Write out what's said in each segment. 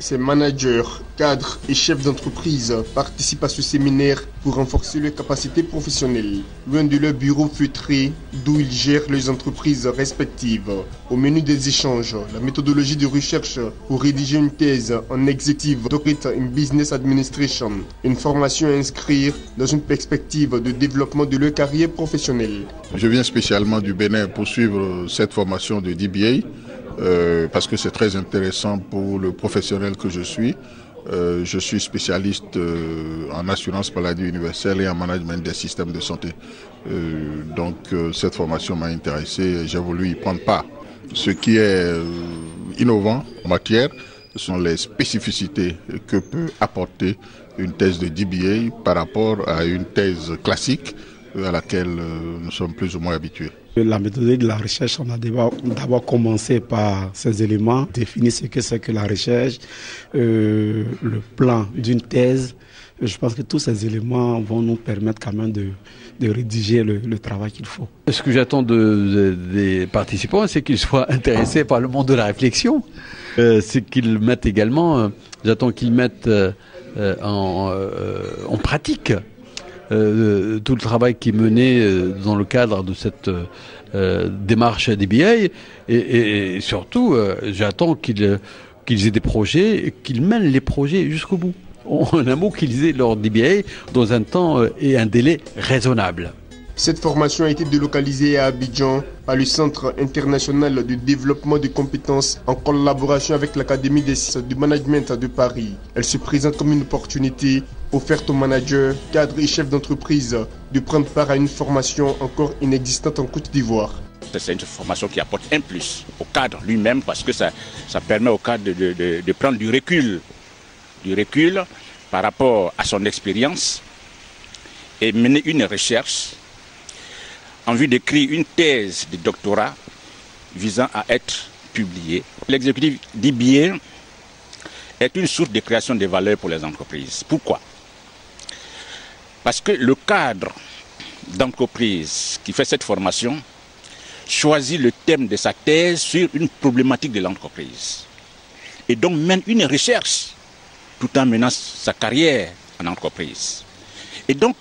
Ces managers, cadres et chefs d'entreprise participent à ce séminaire pour renforcer leurs capacités professionnelles. Loin de leur bureau feutré, d'où ils gèrent les entreprises respectives. Au menu des échanges, la méthodologie de recherche pour rédiger une thèse en Executive Doctorate in Business Administration. Une formation à inscrire dans une perspective de développement de leur carrière professionnelle. Je viens spécialement du Bénin pour suivre cette formation de DBA. Parce que c'est très intéressant pour le professionnel que je suis. Je suis spécialiste en assurance maladie universelle et en management des systèmes de santé. Donc cette formation m'a intéressé et j'ai voulu y prendre part. Ce qui est innovant en matière, ce sont les spécificités que peut apporter une thèse de DBA par rapport à une thèse classique à laquelle nous sommes plus ou moins habitués. La méthodologie de la recherche, on a d'abord commencé par ces éléments, définir ce que c'est que la recherche, le plan d'une thèse. Je pense que tous ces éléments vont nous permettre quand même de rédiger le travail qu'il faut. Ce que j'attends des participants, c'est qu'ils soient intéressés par le monde de la réflexion. C'est qu'ils mettent également, j'attends qu'ils mettent en pratique tout le travail qui est mené dans le cadre de cette démarche DBA et surtout j'attends qu'ils aient des projets et qu'ils mènent les projets jusqu'au bout. En un mot, qu'ils aient leur DBA dans un temps et un délai raisonnable. Cette formation a été délocalisée à Abidjan par le Centre international de développement de compétences en collaboration avec l'Académie des sciences du management de Paris. Elle se présente comme une opportunité offerte aux managers, cadres et chefs d'entreprise de prendre part à une formation encore inexistante en Côte d'Ivoire. C'est une formation qui apporte un plus au cadre lui-même parce que ça permet au cadre de prendre du recul par rapport à son expérience et mener une recherche en vue d'écrire une thèse de doctorat visant à être publiée. L'exécutif DBA est une source de création de valeur pour les entreprises. Pourquoi? Parce que le cadre d'entreprise qui fait cette formation choisit le thème de sa thèse sur une problématique de l'entreprise et donc mène une recherche tout en menant sa carrière en entreprise. Et donc,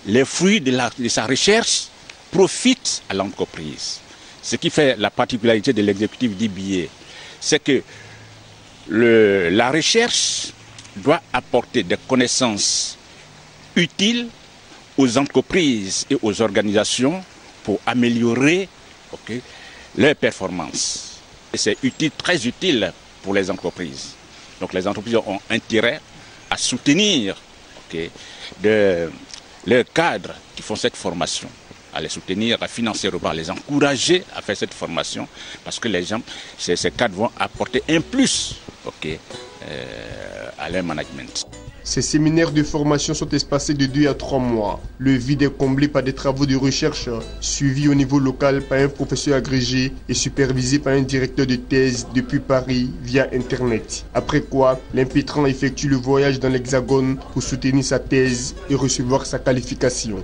les fruits de sa recherche profitent à l'entreprise. Ce qui fait la particularité de l'exécutif DBA, c'est que la recherche doit apporter des connaissances utiles aux entreprises et aux organisations pour améliorer leurs performances. Et c'est utile, très utile pour les entreprises. Donc les entreprises ont intérêt à soutenir leurs cadres qui font cette formation, à les soutenir financièrement, à les encourager à faire cette formation, parce que les gens, ces cadres vont apporter un plus à leur management. Ces séminaires de formation sont espacés de 2 à 3 mois. Le vide est comblé par des travaux de recherche suivis au niveau local par un professeur agrégé et supervisé par un directeur de thèse depuis Paris via Internet. Après quoi, l'impétrant effectue le voyage dans l'Hexagone pour soutenir sa thèse et recevoir sa qualification.